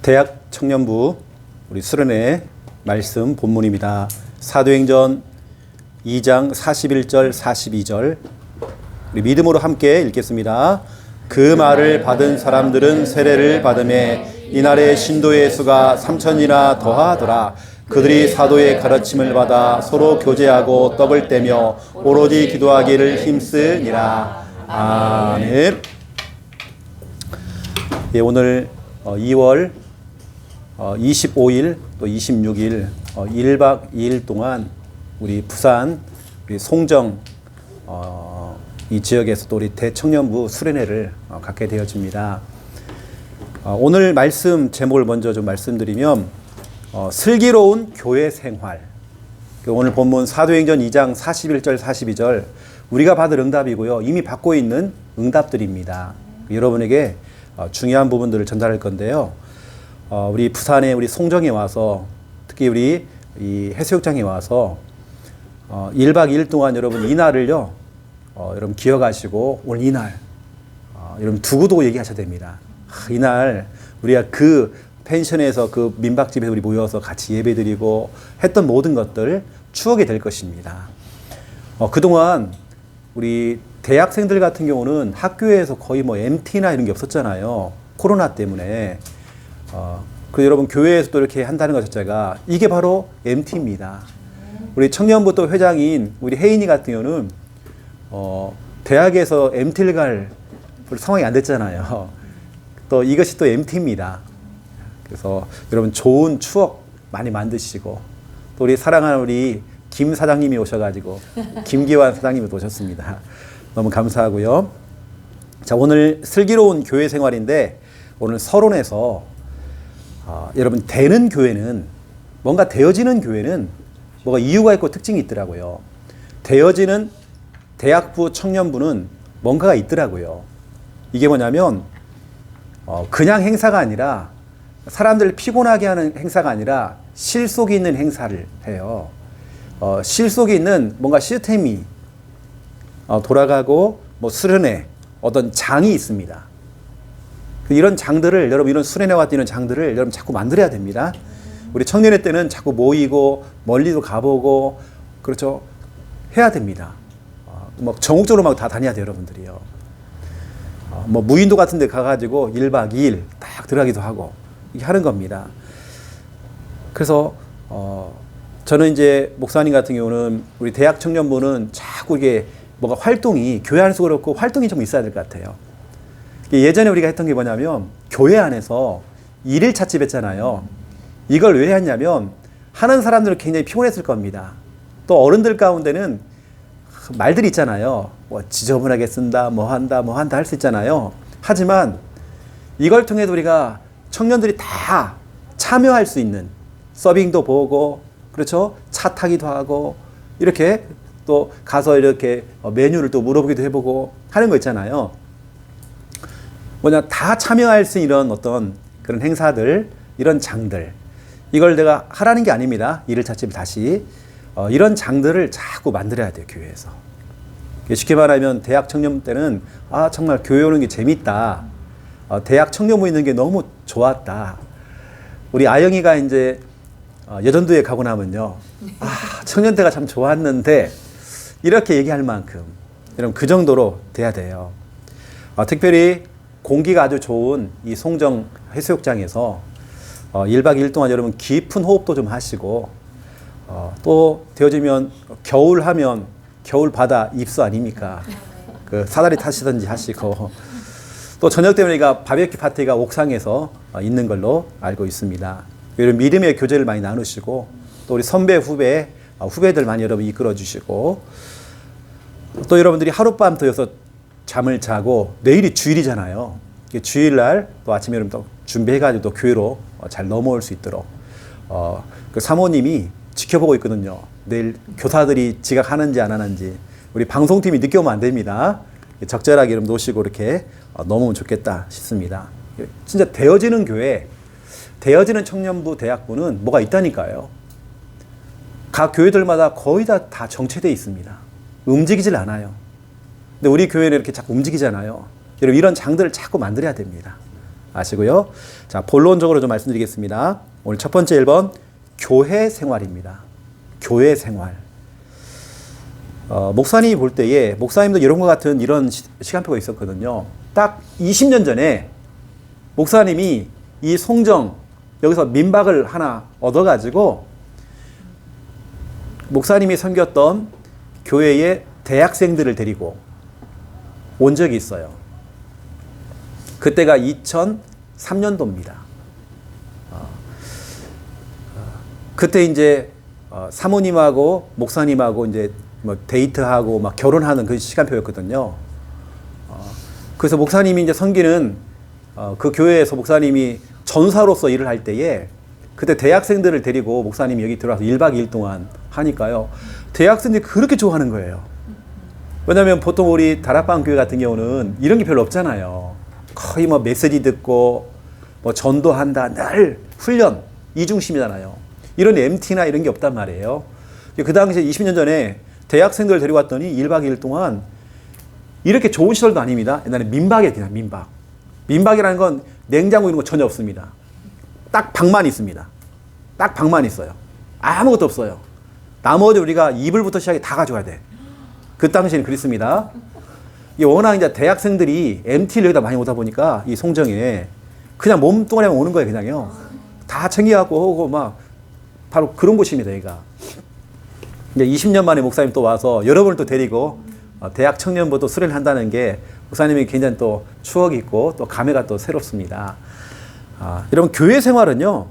대학 청년부 우리 수련회 말씀 본문입니다. 사도행전 2장 41절 42절 우리 믿음으로 함께 읽겠습니다. 그 말을 받은 사람들은 세례를 받음에 이날의 신도의 수가 3,000이나 더하더라. 그들이 사도의 가르침을 받아 서로 교제하고 떡을 떼며 오로지 기도하기를 힘쓰니라. 아멘. 예, 오늘 2월 25일 또 26일 1박 2일 동안 우리 부산 우리 송정 이 지역에서 또 우리 대청년부 수련회를 갖게 되어집니다. 오늘 말씀 제목을 먼저 좀 말씀드리면 슬기로운 교회 생활. 오늘 본문 사도행전 2장 41절 42절 우리가 받을 응답이고요. 이미 받고 있는 응답들입니다. 여러분에게 중요한 부분들을 전달할 건데요. 우리 부산에 우리 송정에 와서 특히 우리 이 해수욕장에 와서 1박 2일 동안 여러분 이날을요. 여러분 기억하시고 오늘 이날 여러분 두고두고 얘기하셔야 됩니다. 이날 우리가 그 펜션에서 그 민박집에서 우리 모여서 같이 예배드리고 했던 모든 것들 추억이 될 것입니다. 그동안 우리 대학생들 같은 경우는 학교에서 거의 뭐 MT나 이런 게 없었잖아요. 코로나 때문에. 그 여러분 교회에서도 이렇게 한다는 것 자체가 이게 바로 MT입니다. 우리 청년부 또 회장인 우리 혜인이 같은 경우는 대학에서 MT를 갈 상황이 안 됐잖아요. 또 이것이 또 MT입니다. 그래서 여러분 좋은 추억 많이 만드시고 또 우리 사랑하는 우리 김 사장님이 오셔가지고 김기환 사장님이 오셨습니다. 너무 감사하고요. 자, 오늘 슬기로운 교회 생활인데 오늘 서론에서 여러분 되는 교회는 뭔가 되어지는 교회는 뭐가 이유가 있고 특징이 있더라고요. 되어지는 대학부 청년부는 뭔가가 있더라고요. 이게 뭐냐면 그냥 행사가 아니라 사람들을 피곤하게 하는 행사가 아니라 실속이 있는 행사를 해요. 실속이 있는 뭔가 시스템이 돌아가고 뭐 수련회 어떤 장이 있습니다. 이런 장들을 여러분 이런 수련회 같은 이런 장들을 여러분 자꾸 만들어야 됩니다. 우리 청년회 때는 자꾸 모이고 멀리도 가보고 그렇죠 해야 됩니다. 뭐 전국적으로 막 다 다녀야 돼요 여러분들이요. 뭐 무인도 같은 데 가가지고 1박 2일 딱 들어가기도 하고 이렇게 하는 겁니다. 그래서 저는 이제 목사님 같은 경우는 우리 대학 청년부는 자꾸 이게 뭔가 활동이 교회 안에서 그렇고 활동이 좀 있어야 될 것 같아요. 예전에 우리가 했던 게 뭐냐면 교회 안에서 일일 찻집 했잖아요. 이걸 왜 했냐면 하는 사람들은 굉장히 피곤했을 겁니다. 또 어른들 가운데는 말들이 있잖아요. 뭐 지저분하게 쓴다, 뭐 한다 할 수 있잖아요. 하지만 이걸 통해서 우리가 청년들이 다 참여할 수 있는 서빙도 보고 그렇죠? 차 타기도 하고 이렇게 또 가서 이렇게 메뉴를 또 물어보기도 해보고 하는 거 있잖아요. 뭐냐 다 참여할 수 있는 이런 어떤 그런 행사들 이런 장들 이걸 내가 하라는 게 아닙니다. 일을 찻집 다시 이런 장들을 자꾸 만들어야 돼요. 교회에서. 쉽게 말하면 대학 청년 때는 정말 교회 오는 게 재밌다. 대학 청년부 있는 게 너무 좋았다. 우리 아영이가 이제 여전도에 가고 나면요. 청년 때가 참 좋았는데 이렇게 얘기할 만큼 여러분 그 정도로 돼야 돼요. 특별히 공기가 아주 좋은 이 송정 해수욕장에서 1박 2일 동안 여러분 깊은 호흡도 좀 하시고 또 되어지면 겨울 하면 겨울 바다 입수 아닙니까? 그 사다리 타시든지 하시고 또 저녁 때문에 바베큐 파티가 옥상에서 있는 걸로 알고 있습니다. 이런 믿음의 교제를 많이 나누시고 또 우리 선배 후배들 많이 여러분 이끌어 주시고 또 여러분들이 하룻밤 더 여서 잠을 자고 내일이 주일이잖아요. 주일날 또 아침에 여러분 또 준비해가지고 또 교회로 잘 넘어올 수 있도록 그 사모님이 지켜보고 있거든요. 내일 교사들이 지각하는지 안 하는지 우리 방송팀이 늦게 오면 안 됩니다. 적절하게 여러분 놓으시고 이렇게 넘어오면 좋겠다 싶습니다. 진짜 되어지는 교회, 되어지는 청년부 대학부는 뭐가 있다니까요. 각 교회들마다 거의 다 정체되어 있습니다. 움직이질 않아요. 근데 우리 교회는 이렇게 자꾸 움직이잖아요. 여러분 이런 장들을 자꾸 만들어야 됩니다. 아시고요. 자, 본론적으로 좀 말씀드리겠습니다. 오늘 첫 번째 1번, 교회 생활입니다. 교회 생활. 목사님이 볼 때에, 목사님도 이런 것 같은 이런 시간표가 있었거든요. 딱 20년 전에 목사님이 이 송정, 여기서 민박을 하나 얻어가지고 목사님이 섬겼던 교회의 대학생들을 데리고 온 적이 있어요. 그때가 2003년도입니다. 그때 이제 사모님하고 목사님하고 이제 뭐 데이트하고 막 결혼하는 그 시간표였거든요. 그래서 목사님이 이제 섬기는 그 교회에서 목사님이 전사로서 일을 할 때에 그때 대학생들을 데리고 목사님이 여기 들어와서 1박 2일 동안 하니까요. 대학생들이 그렇게 좋아하는 거예요. 왜냐하면 보통 우리 다락방 교회 같은 경우는 이런 게 별로 없잖아요. 거의 뭐 메시지 듣고 뭐 전도한다, 늘 훈련 이 중심이잖아요. 이런 MT나 이런 게 없단 말이에요. 그 당시에 20년 전에 대학생들 데리고 왔더니 1박 2일 동안 이렇게 좋은 시설도 아닙니다. 옛날에 민박이에요. 그냥 민박. 민박이라는 건 냉장고 이런 거 전혀 없습니다. 딱 방만 있습니다. 딱 방만 있어요. 아무것도 없어요. 나머지 우리가 이불부터 시작해 다 가져가야 돼. 그 당시에는 그랬습니다. 이게 워낙 이제 대학생들이 MT를 여기다 많이 오다 보니까 이 송정에 그냥 몸뚱아리만 오는 거예요. 그냥요. 다 챙겨갖고 오고 막 바로 그런 곳입니다. 여기가. 이제 20년 만에 목사님 또 와서 여러분을 또 데리고 대학 청년부도 수련을 한다는 게 목사님이 굉장히 또 추억이 있고 또 감회가 또 새롭습니다. 여러분 교회 생활은요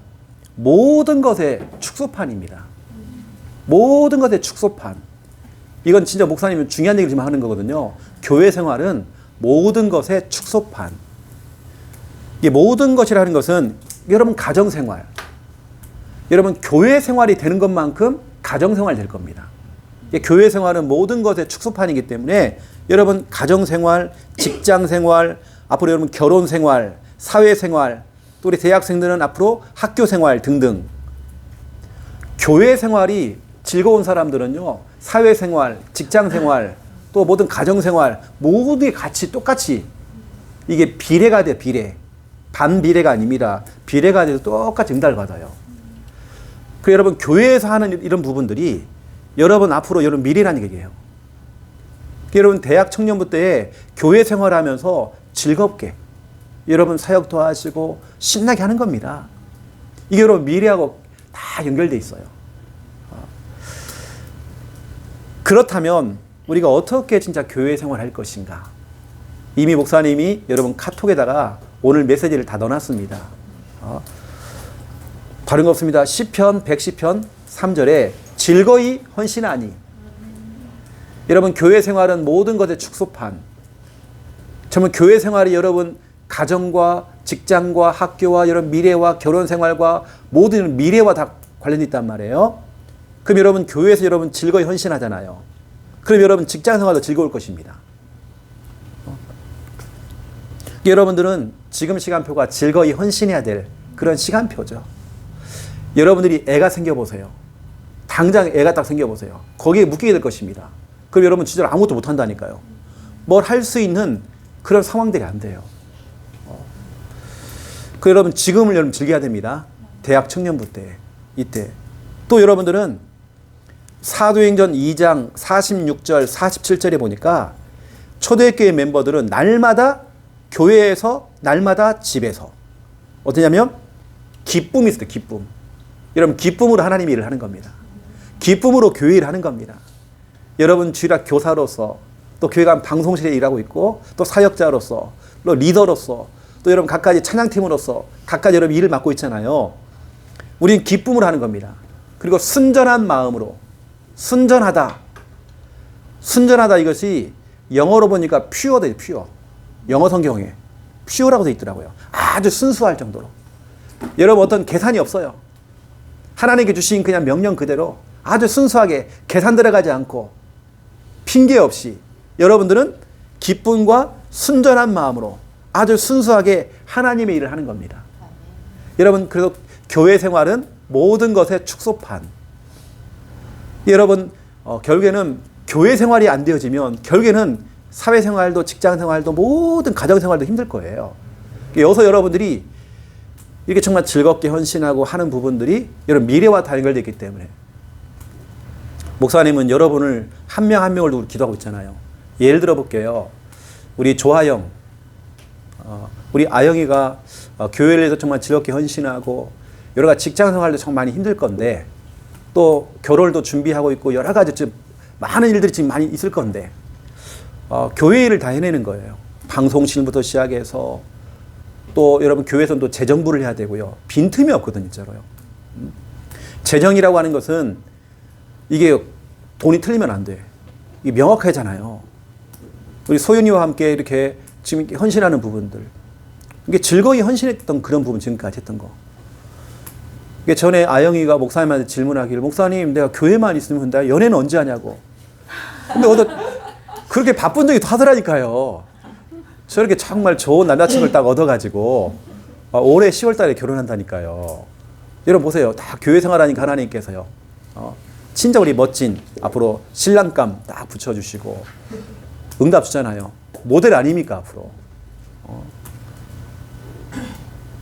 모든 것의 축소판입니다. 모든 것의 축소판. 이건 진짜 목사님이 중요한 얘기를 지금 하는 거거든요. 교회 생활은 모든 것의 축소판. 이게 모든 것이라는 것은 여러분 가정생활, 여러분 교회 생활이 되는 것만큼 가정생활이 될 겁니다. 교회 생활은 모든 것의 축소판이기 때문에 여러분 가정생활, 직장생활, 앞으로 여러분 결혼생활, 사회생활, 또 우리 대학생들은 앞으로 학교생활 등등. 교회 생활이 즐거운 사람들은요 사회생활, 직장생활, 또 모든 가정생활 모든 게 같이 똑같이 이게 비례가 돼. 비례. 반비례가 아닙니다. 비례가 돼서 똑같이 응답을 받아요. 그 여러분 교회에서 하는 이런 부분들이 여러분 앞으로 여러분 미래라는 얘기예요. 여러분 대학 청년부 때에 교회 생활하면서 즐겁게 여러분 사역도 하시고 신나게 하는 겁니다. 이게 여러분 미래하고 다 연결돼 있어요. 그렇다면 우리가 어떻게 진짜 교회 생활할 것인가? 이미 목사님이 여러분 카톡에다가 오늘 메시지를 다 넣어놨습니다. 다른 거 없습니다. 시편 110편 3절에 즐거이 헌신하니. 여러분 교회 생활은 모든 것의 축소판. 정말 교회 생활이 여러분 가정과 직장과 학교와 여러분 미래와 결혼 생활과 모든 미래와 다 관련이 있단 말이에요. 그럼 여러분 교회에서 여러분 즐거이 헌신하잖아요. 그럼 여러분 직장 생활도 즐거울 것입니다. 여러분들은 지금 시간표가 즐거이 헌신해야 될 그런 시간표죠. 여러분들이 애가 생겨보세요. 당장 애가 딱 생겨보세요. 거기에 묶이게 될 것입니다. 그럼 여러분 진짜 아무것도 못한다니까요. 뭘 할 수 있는 그런 상황들이 안 돼요. 그 여러분 지금을 여러분 즐겨야 됩니다. 대학 청년부 때 이때. 또 여러분들은 사도행전 2장 46절 47절에 보니까 초대교회 멤버들은 날마다 교회에서 날마다 집에서 어떠냐면 기쁨이 있어요. 기쁨. 여러분 기쁨으로 하나님 일을 하는 겁니다. 기쁨으로 교회 일을 하는 겁니다. 여러분 주일학 교사로서 또 교회 간 방송실에 일하고 있고 또 사역자로서 또 리더로서 또 여러분 각가지 찬양팀으로서 각가지 여러분 일을 맡고 있잖아요. 우리는 기쁨으로 하는 겁니다. 그리고 순전한 마음으로 순전하다. 순전하다 이것이 영어로 보니까 퓨어다. 퓨어. 영어 성경에 퓨어라고 되어 있더라고요. 아주 순수할 정도로. 여러분 어떤 계산이 없어요. 하나님께 주신 그냥 명령 그대로 아주 순수하게 계산 들어가지 않고 핑계 없이 여러분들은 기쁨과 순전한 마음으로 아주 순수하게 하나님의 일을 하는 겁니다. 여러분 그래서 교회 생활은 모든 것의 축소판. 여러분 결국에는 교회 생활이 안 되어지면 결국에는 사회생활도 직장생활도 모든 가정생활도 힘들 거예요. 여기서 여러분들이 이렇게 정말 즐겁게 헌신하고 하는 부분들이 여러분 미래와 다 연결되어 있기 때문에 목사님은 여러분을 한 명 한 명을 두고 기도하고 있잖아요. 예를 들어 볼게요. 우리 조아영, 우리 아영이가 교회를 해서 정말 즐겁게 헌신하고 여러 가지 직장 생활도 정말 많이 힘들 건데 또 결혼도 준비하고 있고 여러 가지 지금 많은 일들이 지금 많이 있을 건데 교회 일을 다 해내는 거예요. 방송실부터 시작해서 또 여러분 교회에서는 또 재정부를 해야 되고요. 빈틈이 없거든요, 진짜로요. 재정이라고 하는 것은 이게 돈이 틀리면 안 돼. 이게 명확하잖아요. 우리 소윤이와 함께 이렇게 지금 헌신하는 부분들. 이게 즐거이 헌신했던 그런 부분 지금까지 했던 거. 이게 전에 아영이가 목사님한테 질문하기를 목사님 내가 교회만 있으면 된다. 연애는 언제 하냐고. 근데 그렇게 바쁜 적이 하더라니까요. 저렇게 정말 좋은 남자친구를 딱 얻어가지고 올해 10월 달에 결혼한다니까요. 여러분 보세요. 다 교회 생활하니까 하나님께서요. 진짜 우리 멋진 앞으로 신랑감 딱 붙여주시고 응답 주잖아요. 모델 아닙니까 앞으로.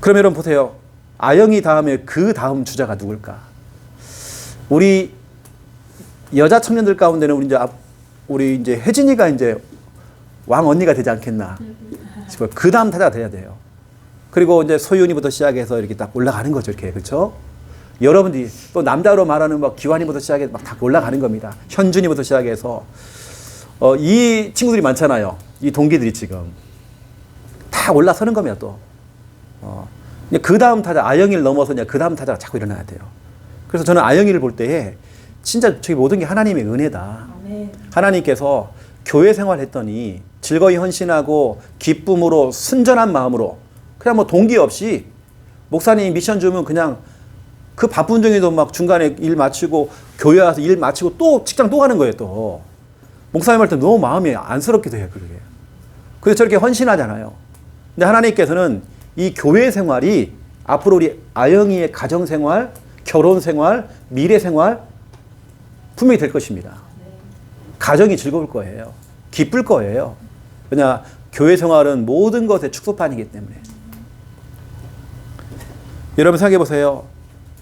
그럼 여러분 보세요. 아영이 다음에 그 다음 주자가 누굴까? 우리 여자 청년들 가운데는 우리 이제 혜진이가 이제 왕 언니가 되지 않겠나. 그 다음 타자가 돼야 돼요. 그리고 이제 소윤이부터 시작해서 이렇게 딱 올라가는 거죠. 이렇게. 그렇죠? 여러분들이 또 남자로 말하는 막 기환이부터 시작해서 막 다 올라가는 겁니다. 현준이부터 시작해서 이 친구들이 많잖아요. 이 동기들이 지금 다 올라서는 겁니다. 또 그 다음 타자 아영이를 넘어서 그 다음 타자가 자꾸 일어나야 돼요. 그래서 저는 아영이를 볼 때에 진짜 저기 모든 게 하나님의 은혜다. 아멘. 하나님께서 교회 생활했더니 즐거이 헌신하고 기쁨으로 순전한 마음으로 그냥 뭐 동기 없이 목사님이 미션 주면 그냥 그 바쁜 중에도 막 중간에 일 마치고 교회 와서 일 마치고 또 직장 또 가는 거예요. 또 목사님 할 때 너무 마음이 안쓰럽기도 해요. 그게. 그래서 저렇게 헌신하잖아요. 근데 하나님께서는 이 교회 생활이 앞으로 우리 아영이의 가정 생활, 결혼 생활, 미래 생활 분명히 될 것입니다. 가정이 즐거울 거예요. 기쁠 거예요. 왜냐 교회 생활은 모든 것의 축소판이기 때문에. 여러분 생각해 보세요.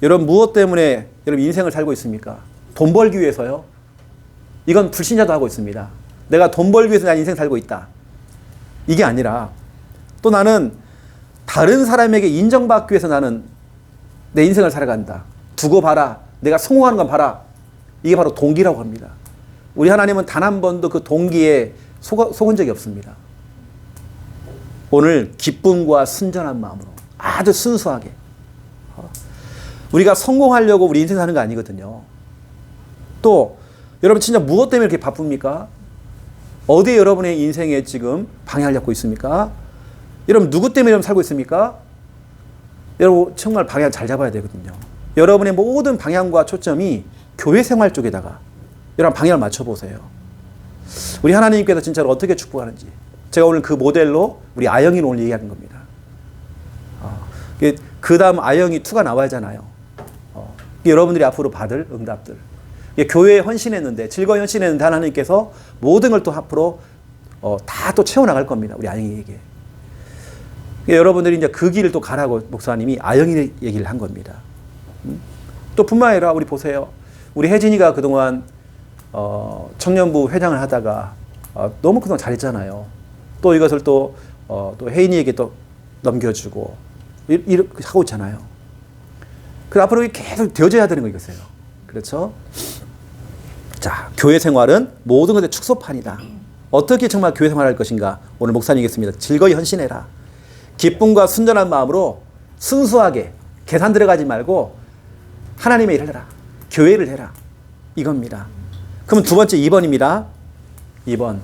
여러분 무엇 때문에 여러분 인생을 살고 있습니까? 돈 벌기 위해서요? 이건 불신자도 하고 있습니다. 내가 돈 벌기 위해서 난 인생 살고 있다. 이게 아니라 또 나는 다른 사람에게 인정받기 위해서 나는 내 인생을 살아간다. 두고 봐라. 내가 성공하는 건 봐라. 이게 바로 동기라고 합니다. 우리 하나님은 단 한 번도 그 동기에 속은 적이 없습니다. 오늘 기쁨과 순전한 마음으로 아주 순수하게 우리가 성공하려고 우리 인생 사는 거 아니거든요. 또 여러분 진짜 무엇 때문에 이렇게 바쁩니까? 어디에 여러분의 인생에 지금 방향을 잡고 있습니까? 여러분 누구 때문에 여러분 살고 있습니까? 여러분 정말 방향 잘 잡아야 되거든요. 여러분의 모든 방향과 초점이 교회 생활 쪽에다가 여러분 방향을 맞춰보세요. 우리 하나님께서 진짜로 어떻게 축복하는지 제가 오늘 그 모델로 우리 아영이를 오늘 얘기하는 겁니다. 그 다음 아영이 2가 나와야잖아요. 여러분들이 앞으로 받을 응답들. 교회에 헌신했는데 즐거이 헌신했는데 하나님께서 모든 걸 또 앞으로 다 또 채워나갈 겁니다. 우리 아영이에게. 여러분들이 이제 그 길을 또 가라고 목사님이 아영이 얘기를 한 겁니다. 또 뿐만 아니라 우리 보세요. 우리 혜진이가 그동안 청년부 회장을 하다가 너무 그동안 잘했잖아요. 또 이것을 또 혜인이에게 또 넘겨주고 이렇게 하고 있잖아요. 그 앞으로 계속 되어져야 되는 거 이거세요. 그렇죠? 자, 교회 생활은 모든 것의 축소판이다. 어떻게 정말 교회 생활할 것인가? 오늘 목사님 얘기했습니다. 즐거이 헌신해라. 기쁨과 순전한 마음으로 순수하게 계산 들어가지 말고 하나님의 일을 해라. 교회를 해라. 이겁니다. 그럼 두 번째 2번입니다. 2번.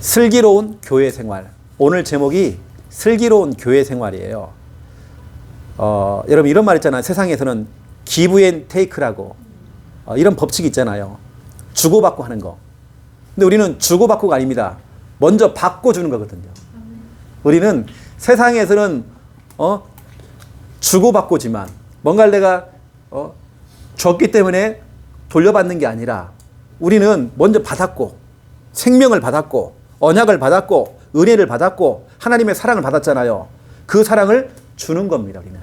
슬기로운 교회 생활. 오늘 제목이 슬기로운 교회 생활이에요. 여러분 이런 말 있잖아요. 세상에서는 give and take라고 이런 법칙이 있잖아요. 주고받고 하는 거. 근데 우리는 주고받고가 아닙니다. 먼저 받고 주는 거거든요. 우리는 세상에서는 주고받고지만 뭔가를 내가 줬기 때문에 돌려받는 게 아니라 우리는 먼저 받았고 생명을 받았고 언약을 받았고 은혜를 받았고 하나님의 사랑을 받았잖아요. 그 사랑을 주는 겁니다. 우리는.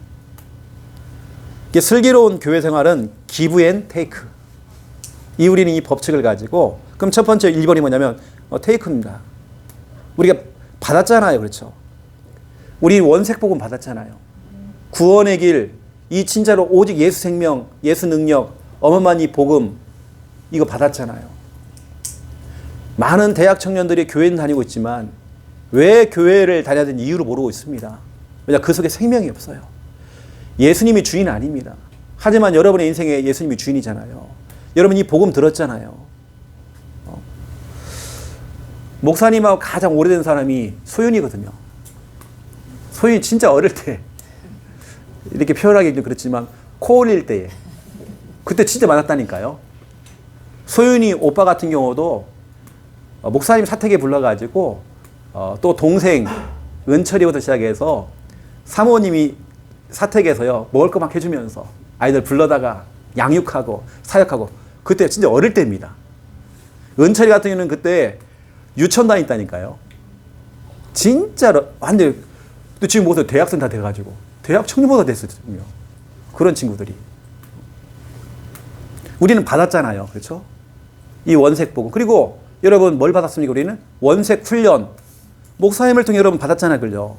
이게 슬기로운 교회 생활은 give and take. 우리는 이 법칙을 가지고 그럼 첫 번째 1번이 뭐냐면 take입니다. 우리가 받았잖아요. 그렇죠? 우리 원색 복음 받았잖아요. 구원의 길, 이 진짜로 오직 예수 생명, 예수 능력, 어마어마한 이 복음 이거 받았잖아요. 많은 대학 청년들이 교회는 다니고 있지만 왜 교회를 다녀야 되는 이유를 모르고 있습니다. 왜냐 그 속에 생명이 없어요. 예수님이 주인 아닙니다. 하지만 여러분의 인생에 예수님이 주인이잖아요. 여러분 이 복음 들었잖아요. 목사님하고 가장 오래된 사람이 소윤이거든요. 소윤이 진짜 어릴 때 이렇게 표현하기 좀 그렇지만 코 올릴 때에 그때 진짜 많았다니까요. 소윤이 오빠 같은 경우도 목사님 사택에 불러가지고 또 동생 은철이부터 시작해서 사모님이 사택에서요 먹을 거 막 해주면서 아이들 불러다가 양육하고 사역하고 그때 진짜 어릴 때입니다. 은철이 같은 경우는 그때 유치원 다녔다니까요. 진짜로 완전 또 지금 모두 대학생 다 돼가지고 대학 청년보다 됐거든요. 그런 친구들이. 우리는 받았잖아요. 그렇죠? 이 원색 복음. 그리고 여러분 뭘 받았습니까? 우리는 원색 훈련. 목사님을 통해 여러분 받았잖아요. 그죠?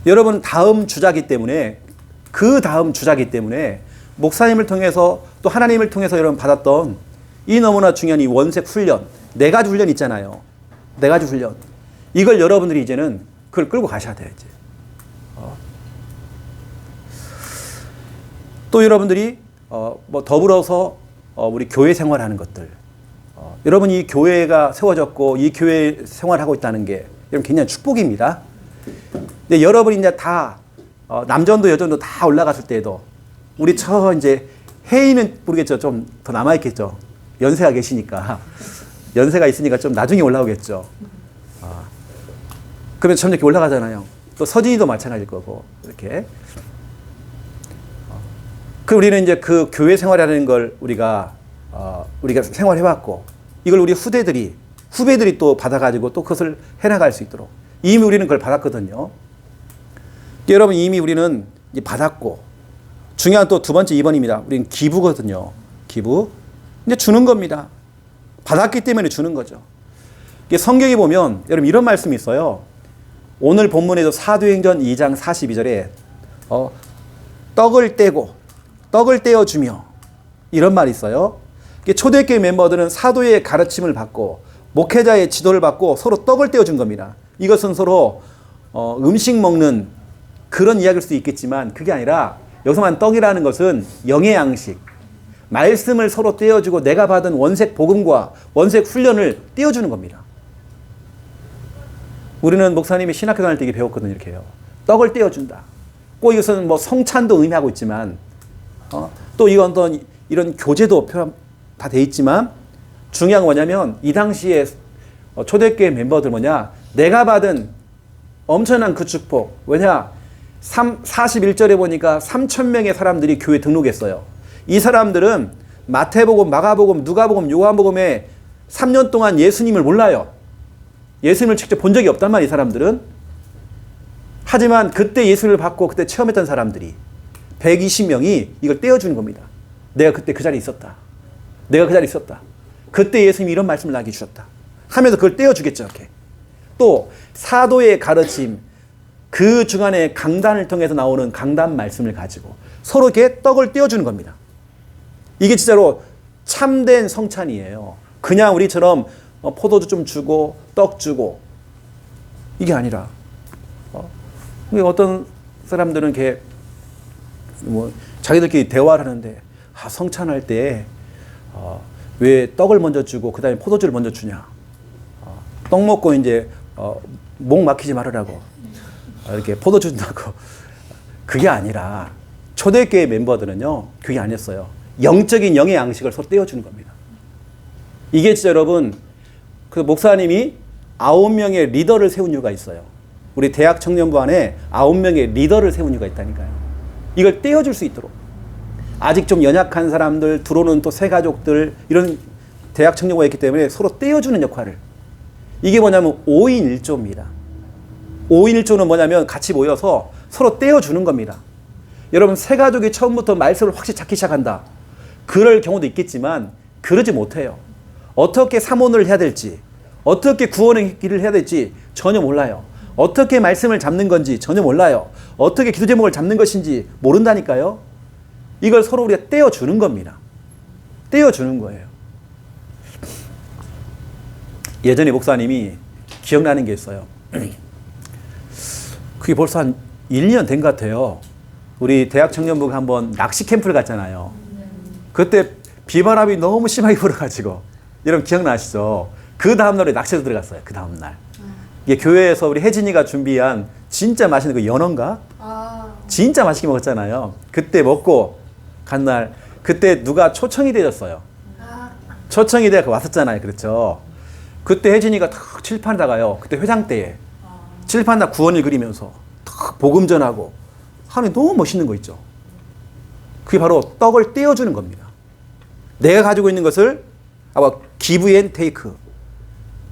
여러분 다음 주자기 때문에 그 다음 주자기 때문에 목사님을 통해서 또 하나님을 통해서 여러분 받았던 이 너무나 중요한 이 원색 훈련. 네 가지 훈련 있잖아요. 네 가지 훈련. 이걸 여러분들이 이제는 그걸 끌고 가셔야 돼요. 이제. 또 여러분들이 뭐 더불어서 우리 교회 생활하는 것들. 여러분 이 교회가 세워졌고 이 교회 생활하고 있다는 게 여러분 굉장히 축복입니다. 근데 여러분이 이제 다 남전도 여전도 다 올라갔을 때에도 우리 이제 혜인은 모르겠죠. 좀 더 남아 있겠죠. 연세가 계시니까 연세가 있으니까 좀 나중에 올라오겠죠. 그러면 점점 이렇게 올라가잖아요. 또 서진이도 마찬가지일 거고 이렇게. 그 우리는 이제 그 교회 생활이라는 걸 우리가 생활해왔고 이걸 우리 후배들이 또 받아가지고 또 그것을 해나갈 수 있도록 이미 우리는 그걸 받았거든요. 여러분 이미 우리는 이제 받았고 중요한 또 두 번째 2번입니다. 우리는 기부거든요. 기부. 이제 주는 겁니다. 받았기 때문에 주는 거죠. 성경에 보면 여러분 이런 말씀이 있어요. 오늘 본문에도 사도행전 2장 42절에 떡을 떼어주며 이런 말이 있어요. 초대교회 멤버들은 사도의 가르침을 받고 목회자의 지도를 받고 서로 떡을 떼어준 겁니다. 이것은 서로 음식 먹는 그런 이야기일 수도 있겠지만 그게 아니라 여기서만 떡이라는 것은 영의 양식, 말씀을 서로 떼어주고 내가 받은 원색 복음과 원색 훈련을 떼어주는 겁니다. 우리는 목사님이 신학교 다닐 때 이게 배웠거든요. 이렇게 해요. 떡을 떼어준다. 꼭 이것은 뭐 성찬도 의미하고 있지만 또 이건 또 이런 교제도 표현 다 돼 있지만 중요한 건 뭐냐면 이 당시에 초대교회 멤버들 내가 받은 엄청난 그 축복. 왜냐 41절에 보니까 3,000명의 사람들이 교회 등록했어요. 이 사람들은 마태복음, 마가복음, 누가복음, 요한복음에 3년 동안 예수님을 몰라요. 예수님을 직접 본 적이 없단 말이에요. 이 사람들은. 하지만 그때 예수를 받고 그때 체험했던 사람들이 120명이 이걸 떼어주는 겁니다. 내가 그때 그 자리에 있었다. 내가 그 자리에 있었다. 그때 예수님이 이런 말씀을 나에게 주셨다. 하면서 그걸 떼어주겠죠. 이렇게. 또 사도의 가르침, 그 주간에 강단을 통해서 나오는 강단 말씀을 가지고 서로 이렇게 떡을 떼어주는 겁니다. 이게 진짜로 참된 성찬이에요. 그냥 우리처럼 포도주 좀 주고 떡 주고 이게 아니라 어떤 사람들은 이렇게 자기들끼리 대화를 하는데 성찬할 때 왜 떡을 먼저 주고 그 다음에 포도주를 먼저 주냐. 떡 먹고 이제 목 막히지 말으라고 이렇게 포도주 준다고. 그게 아니라 초대교회 멤버들은요 그게 아니었어요. 영적인 영의 양식을 서로 떼어주는 겁니다. 이게 진짜 여러분 그 목사님이 9명의 리더를 세운 이유가 있어요. 우리 대학 청년부 안에 9명의 리더를 세운 이유가 있다니까요. 이걸 떼어줄 수 있도록. 아직 좀 연약한 사람들, 들어오는 또 새 가족들 이런 대학 청년부가 있기 때문에 서로 떼어주는 역할을. 이게 뭐냐면 5인 1조입니다. 5인 1조는 뭐냐면 같이 모여서 서로 떼어주는 겁니다. 여러분 새 가족이 처음부터 말씀을 확실히 찾기 시작한다. 그럴 경우도 있겠지만 그러지 못해요. 어떻게 사모를 해야 될지, 어떻게 구원의 길을 해야 될지 전혀 몰라요. 어떻게 말씀을 잡는 건지 전혀 몰라요. 어떻게 기도 제목을 잡는 것인지 모른다니까요. 이걸 서로 우리가 떼어주는 겁니다. 떼어주는 거예요. 예전에 목사님이 기억나는 게 있어요. 그게 벌써 한 1년 된 것 같아요. 우리 대학 청년부가 한번 낚시 캠프를 갔잖아요. 그때 비바람이 너무 심하게 불어가지고, 여러분 기억나시죠? 그 다음날에 낚시도 들어갔어요. 그 다음날. 이게 교회에서 우리 혜진이가 준비한 진짜 맛있는 그 연어인가? 진짜 맛있게 먹었잖아요. 그때 먹고 간 날, 그때 누가 초청이 되었어요. 초청이 되어 왔었잖아요. 그렇죠? 그때 혜진이가 탁 칠판에다가요. 그때 회장 때에 칠판에다 구원을 그리면서 탁 복음 전하고 하는 너무 멋있는 거 있죠. 그게 바로 떡을 떼어주는 겁니다. 내가 가지고 있는 것을 give and take.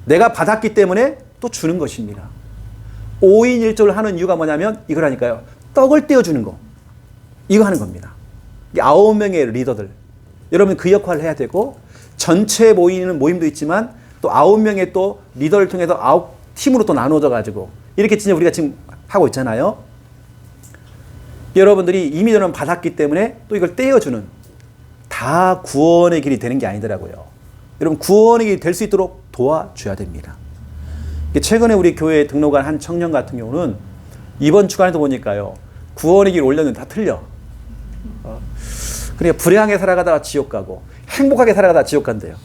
내가 받았기 때문에 또 주는 것입니다. 5인 1조를 하는 이유가 뭐냐면 이거라니까요. 떡을 떼어주는 거. 이거 하는 겁니다. 9명의 리더들. 여러분 그 역할을 해야 되고, 전체 모이는 모임도 있지만 또 9명의 또 리더를 통해서 9팀으로 또 나눠져 가지고 이렇게 진짜 우리가 지금 하고 있잖아요. 여러분들이 이미 저는 받았기 때문에 또 이걸 떼어주는, 다 구원의 길이 되는 게 아니더라고요. 여러분 구원의 길이 될 수 있도록 도와줘야 됩니다. 최근에 우리 교회에 등록한 한 청년 같은 경우는 이번 주간에도 보니까요. 구원의 길 올렸는데 다 틀려. 그러니까 불행하게 살아가다가 지옥 가고 행복하게 살아가다가 지옥 간대요.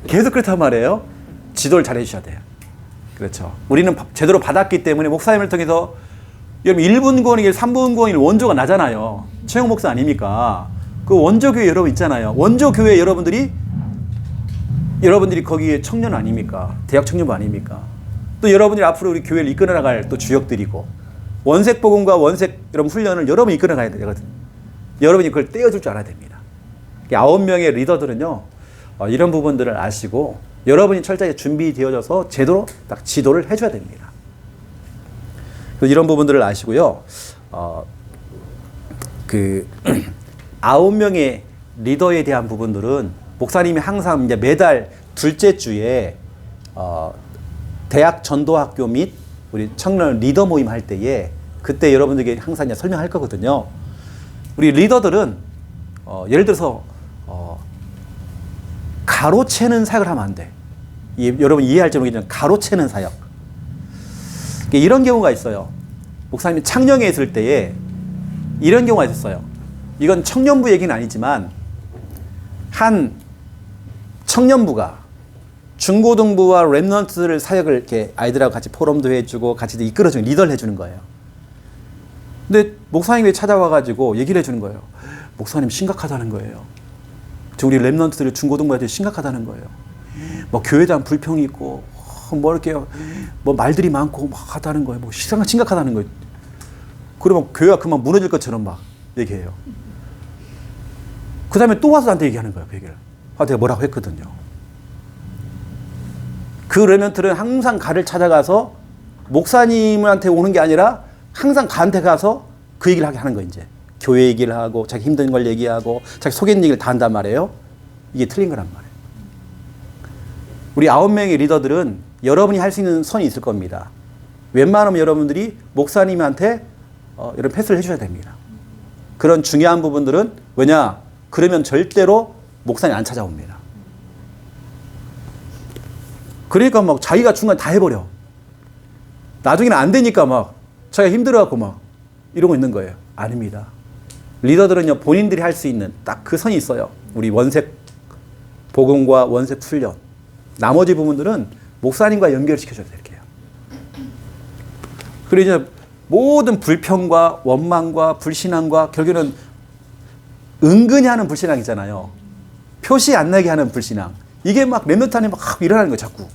계속 그렇단 말이에요. 지도를 잘 해주셔야 돼요. 그렇죠. 우리는 제대로 받았기 때문에 목사님을 통해서 여러분 1분 구원의 길, 3분 구원의 길 원조가 나잖아요. 최영 목사 아닙니까? 그 원조교회 여러분 있잖아요. 원조교회 여러분들이 거기에 청년 아닙니까? 대학 청년부 아닙니까? 또 여러분들이 앞으로 우리 교회를 이끌어 나갈 또 주역들이고, 원색 복음과 원색 여러분 훈련을 여러분이 이끌어 가야 되거든요. 여러분이 그걸 떼어줄 줄 알아야 됩니다. 9명의 리더들은요, 이런 부분들을 아시고 여러분이 철저하게 준비되어져서 제대로 딱 지도를 해줘야 됩니다. 이런 부분들을 아시고요. 9명의 리더에 대한 부분들은 목사님이 항상 이제 매달 둘째 주에 대학 전도학교 및 우리 청년 리더 모임 할 때에 그때 여러분들에게 항상 이제 설명할 거거든요. 우리 리더들은 예를 들어서 가로채는 사역을 하면 안 돼. 여러분 이해할지 모르겠지만 가로채는 사역. 이런 경우가 있어요. 목사님이 창녕에 있을 때에 이런 경우가 있었어요. 이건 청년부 얘기는 아니지만 한 청년부가 중고등부와 랩넌트들 사역을 이렇게 아이들하고 같이 포럼도 해주고 같이 이끌어주는 리더를 해주는 거예요. 근데 목사님이 찾아와가지고 얘기를 해주는 거예요. 목사님 심각하다는 거예요. 우리 랩넌트들이 중고등부 애들이 심각하다는 거예요. 뭐 교회에 대한 불평이 있고 뭐 이렇게 뭐 말들이 많고 막 하다는 거예요. 뭐 심각하다는 거예요. 그러면 교회가 그만 무너질 것처럼 막 얘기해요. 그 다음에 또 와서 나한테 얘기하는 거예요. 그 얘기를. 내가 뭐라고 했거든요. 그 랩런트는 항상 가를 찾아가서 목사님한테 오는 게 아니라 항상 가한테 가서 그 얘기를 하게 하는 거예요. 이제 교회 얘기를 하고 자기 힘든 걸 얘기하고 자기 속에 있는 얘기를 다 한단 말이에요. 이게 틀린 거란 말이에요. 우리 9명의 리더들은 여러분이 할 수 있는 선이 있을 겁니다. 웬만하면 여러분들이 목사님한테 이런 패스를 해줘야 됩니다. 그런 중요한 부분들은 왜냐? 그러면 절대로 목사님 안 찾아옵니다. 그러니까 막 자기가 중간에 다 해버려. 나중에는 안 되니까 막 자기가 힘들어갖고 막 이러고 있는 거예요. 아닙니다. 리더들은요, 본인들이 할 수 있는 딱 그 선이 있어요. 우리 원색 복음과 원색 훈련. 나머지 부분들은 목사님과 연결시켜줘야 돼요. 이렇게요. 그리고 이제 모든 불평과 원망과 불신앙과 결국에는 은근히 하는 불신앙이잖아요. 표시 안 나게 하는 불신앙. 이게 막 랩런트 안에 막 일어나는 거예요, 자꾸.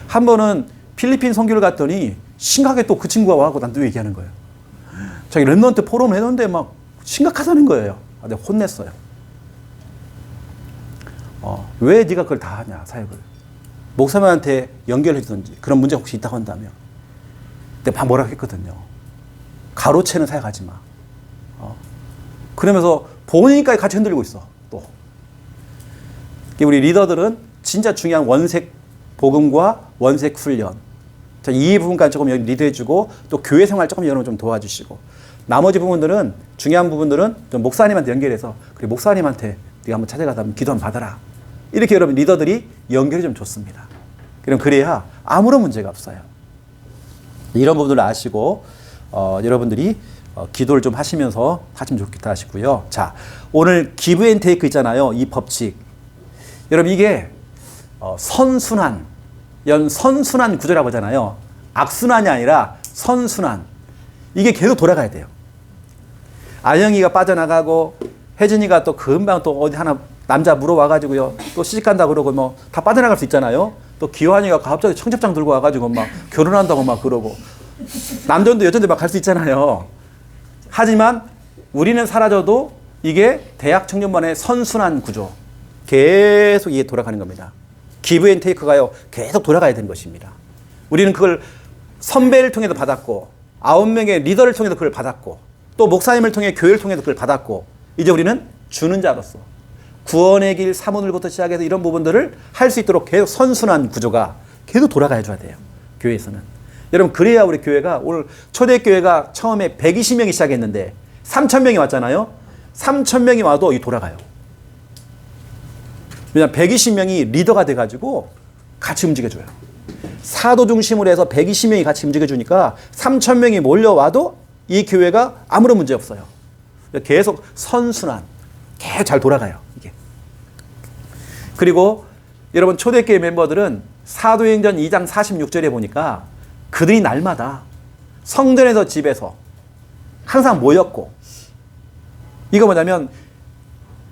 한 번은 필리핀 선교를 갔더니 심각하게 또 그 친구가 와갖고 난 또 얘기하는 거예요. 자기 랩런트 포럼을 했는데 막 심각하다는 거예요. 내가 혼냈어요. 왜 네가 그걸 다 하냐, 사역을. 목사님한테 연결해 주든지 그런 문제 혹시 있다고 한다면 내가 뭐라 했거든요. 가로채는 사역하지 마. 그러면서 본인까지 같이 흔들리고 있어. 또 우리 리더들은 진짜 중요한 원색 복음과 원색 훈련, 이 부분까지 조금 리드해주고 또 교회 생활 조금 여러분 좀 도와주시고, 나머지 부분들은 중요한 부분들은 좀 목사님한테 연결해서 그래 목사님한테 네가 한번 찾아가서 한번 기도 한번 받아라. 이렇게 여러분 리더들이 연결이 좀 좋습니다. 그럼 그래야 아무런 문제가 없어요. 이런 부분들을 아시고 여러분들이 기도를 좀 하시면서 하시면 좋겠다 하시고요. 자, 오늘 기브 앤 테이크 있잖아요. 이 법칙. 여러분 이게 선순환, 선순환 구조라고 하잖아요. 악순환이 아니라 선순환. 이게 계속 돌아가야 돼요. 아영이가 빠져나가고 혜진이가 또 금방 또 어디 하나 남자 물어와가지고요. 또 시집간다 그러고 뭐 다 빠져나갈 수 있잖아요. 또 기환이가 갑자기 청첩장 들고 와가지고 막 결혼한다고 막 그러고, 남자도 여자도 막 갈 수 있잖아요. 하지만 우리는 사라져도 이게 대학 청년반의 선순환 구조. 계속 이게 돌아가는 겁니다. 기브 앤 테이크가요. 계속 돌아가야 되는 것입니다. 우리는 그걸 선배를 통해서 받았고, 9명의 리더를 통해서 그걸 받았고, 또 목사님을 통해 교회를 통해서 그걸 받았고, 이제 우리는 주는 자로서 구원의 길 사문을부터 시작해서 이런 부분들을 할 수 있도록 계속 선순환 구조가 계속 돌아가야 줘야 돼요. 교회에서는. 여러분 그래야 우리 교회가, 오늘 초대교회가 처음에 120명이 시작했는데 3,000명이 왔잖아요. 3,000명이 와도 이 돌아가요. 왜냐하면 120명이 리더가 돼가지고 같이 움직여줘요. 사도 중심으로 해서 120명이 같이 움직여주니까 3,000명이 몰려와도 이 교회가 아무런 문제 없어요. 계속 선순환, 계속 잘 돌아가요. 이게. 그리고 여러분 초대교회 멤버들은 사도행전 2장 46절에 보니까 그들이 날마다 성전에서 집에서 항상 모였고, 이거 뭐냐면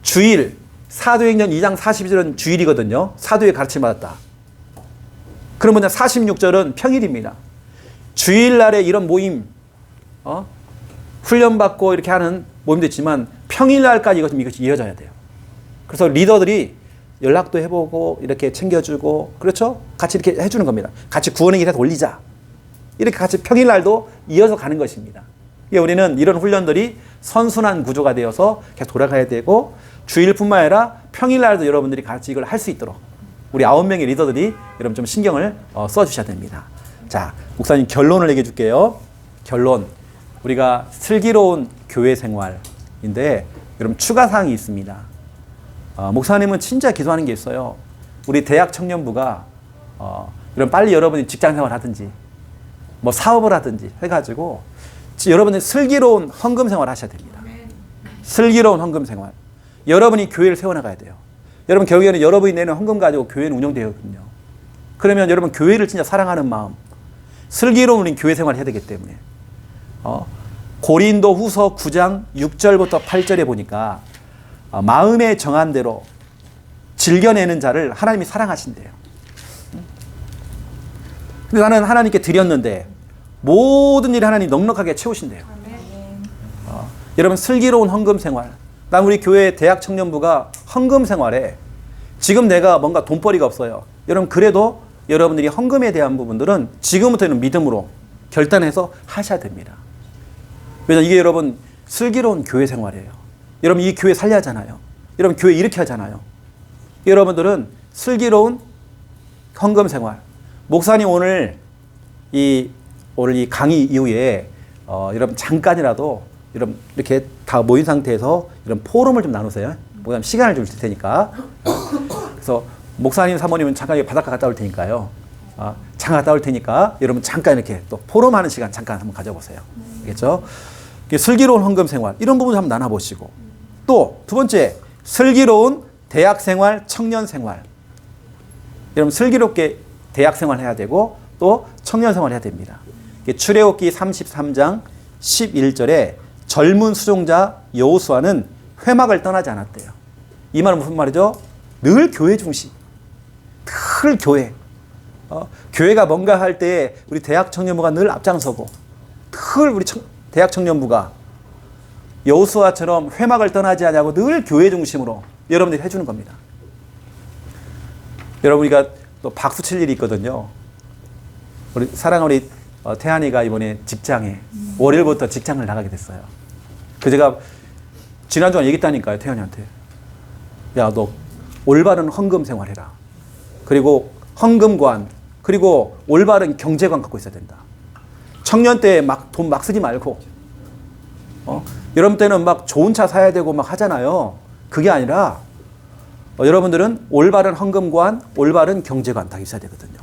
주일, 사도행전 2장 42절은 주일이거든요. 사도의 가르침 받았다. 그럼 뭐냐, 46절은 평일입니다. 주일날에 이런 모임, 훈련받고 이렇게 하는 모임도 있지만 평일날까지 이것이 이어져야 돼요. 그래서 리더들이 연락도 해보고 이렇게 챙겨주고, 그렇죠? 같이 이렇게 해주는 겁니다. 같이 구원의 길에 올리자. 이렇게 같이 평일날도 이어서 가는 것입니다. 우리는 이런 훈련들이 선순환 구조가 되어서 계속 돌아가야 되고, 주일뿐만 아니라 평일날도 여러분들이 같이 이걸 할 수 있도록 우리 9명의 리더들이 여러분 좀 신경을 써주셔야 됩니다. 자, 목사님 결론을 얘기해 줄게요. 결론. 우리가 슬기로운 교회 생활인데 여러분 추가 사항이 있습니다. 목사님은 진짜 기도하는 게 있어요. 우리 대학 청년부가 여러분 빨리 여러분이 직장 생활 하든지 뭐 사업을 하든지 해가지고 여러분이 슬기로운 헌금 생활 하셔야 됩니다. 슬기로운 헌금 생활. 여러분이 교회를 세워나가야 돼요. 여러분 결국에는 여러분이 내는 헌금 가지고 교회는 운영되거든요. 그러면 여러분 교회를 진짜 사랑하는 마음, 슬기로운 교회 생활을 해야 되기 때문에 고린도 후서 9장 6절부터 8절에 보니까 마음에 정한 대로 즐겨내는 자를 하나님이 사랑하신대요. 근데 나는 하나님께 드렸는데 모든 일을 하나님이 넉넉하게 채우신대요. 여러분 슬기로운 헌금 생활. 난 우리 교회 대학 청년부가 헌금 생활에 지금 내가 뭔가 돈벌이가 없어요. 여러분 그래도 여러분들이 헌금에 대한 부분들은 지금부터는 믿음으로 결단해서 하셔야 됩니다. 왜냐하면 이게 여러분 슬기로운 교회 생활이에요. 여러분 이 교회 살려야 하잖아요. 여러분 교회 이렇게 하잖아요. 여러분들은 슬기로운 헌금 생활. 목사님 오늘 이 강의 이후에 여러분 잠깐이라도 여러분 이렇게 다 모인 상태에서 이런 포럼을 좀 나누세요. 뭐냐면 시간을 좀 줄 테니까. 그래서 목사님 사모님은 잠깐 바닷가 갔다 올 테니까요. 잠깐 갔다 올 테니까 여러분 잠깐 이렇게 또 포럼하는 시간 잠깐 한번 가져보세요. 알겠죠? 슬기로운 헌금 생활 이런 부분 한번 나눠보시고, 또 두 번째 슬기로운 대학 생활, 청년 생활. 여러분 슬기롭게 대학 생활 해야 되고 또 청년 생활 해야 됩니다. 출애굽기 33장 11절에 젊은 수종자 여호수아는 회막을 떠나지 않았대요. 이 말은 무슨 말이죠? 늘 교회 중심. 늘 교회. 교회가 뭔가 할 때 우리 대학 청년부가 늘 앞장서고, 늘 우리 대학 청년부가 여호수아처럼 회막을 떠나지 않냐고 늘 교회 중심으로 여러분들이 해주는 겁니다. 여러분 우리가 또 박수 칠 일이 있거든요. 우리 사랑하는 우리 태안이가 이번에 직장에 월요일부터 직장을 나가게 됐어요. 그 제가 지난주에 얘기했다니까요. 태안이한테. 야, 너 올바른 헌금 생활해라. 그리고 헌금관, 그리고 올바른 경제관 갖고 있어야 된다. 청년 때 막 돈 막 쓰지 말고, 여러분 때는 막 좋은 차 사야 되고 막 하잖아요. 그게 아니라 여러분들은 올바른 헌금관, 올바른 경제관 다 있어야 되거든요.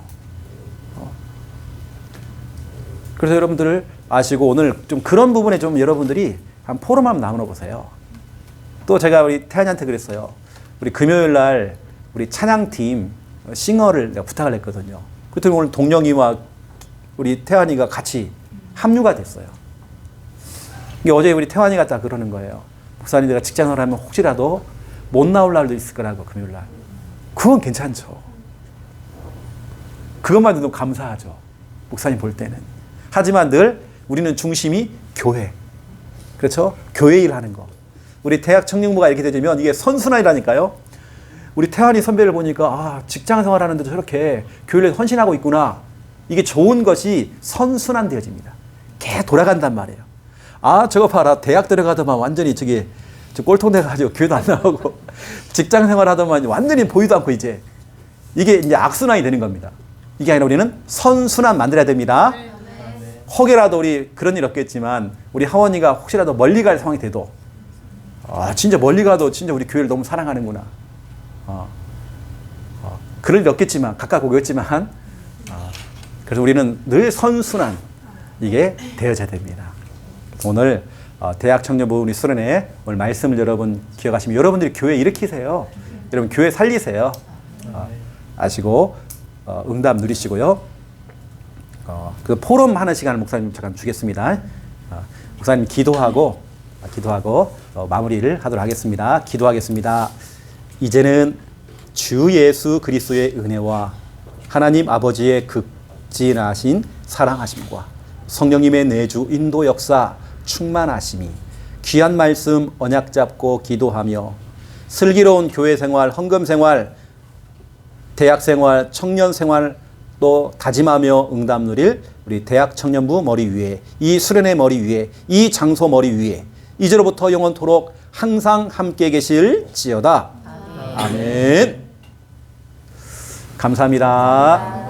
그래서 여러분들 아시고 오늘 좀 그런 부분에 좀 여러분들이 한 포럼 한번 나눠 보세요. 또 제가 우리 태안이한테 그랬어요. 우리 금요일 날 우리 찬양팀 싱어를 내가 부탁을 했거든요. 그랬더니 오늘 동영이와 우리 태안이가 같이 합류가 됐어요. 이게 어제 우리 태환이가 딱 그러는 거예요. 목사님 내가 직장을 하면 혹시라도 못 나올 날도 있을 거라고 금요일 날. 그건 괜찮죠. 그것만 해도 감사하죠. 목사님 볼 때는. 하지만 늘 우리는 중심이 교회. 그렇죠? 교회 일하는 거. 우리 대학 청년부가 이렇게 되면 이게 선순환이라니까요. 우리 태환이 선배를 보니까 직장 생활하는데도 저렇게 교회에 헌신하고 있구나. 이게 좋은 것이 선순환 되어집니다. 계속 돌아간단 말이에요. 저거 봐라. 대학 들어가더만 완전히 저 꼴통 돼가지고 교회도 안 나오고 직장 생활하더만 완전히 보이도 않고 이제 이게 이제 악순환이 되는 겁니다. 이게 아니라 우리는 선순환 만들어야 됩니다. 혹여라도 우리 그런 일 없겠지만 우리 하원이가 혹시라도 멀리 갈 상황이 돼도 진짜 멀리 가도 진짜 우리 교회를 너무 사랑하는구나. 그럴 일 없겠지만 가까이 오겠지만 그래서 우리는 늘 선순환 이게 되어져야 됩니다. 오늘 대학 청년부 우리 수련회 오늘 말씀을 여러분 기억하시면 여러분들이 교회 일으키세요. 여러분 교회 살리세요. 아시고 응답 누리시고요. 그 포럼 하는 시간을 목사님 잠깐 주겠습니다. 목사님 기도하고 마무리를 하도록 하겠습니다. 기도하겠습니다. 이제는 주 예수 그리스도의 은혜와 하나님 아버지의 극진하신 사랑하심과 성령님의 내주 인도 역사 충만하심이 귀한 말씀 언약 잡고 기도하며 슬기로운 교회 생활, 헌금 생활, 대학 생활, 청년 생활 또 다짐하며 응답 누릴 우리 대학 청년부 머리 위에 이 수련회 머리 위에 이 장소 머리 위에 이제로부터 영원토록 항상 함께 계실지어다. 아멘. 감사합니다.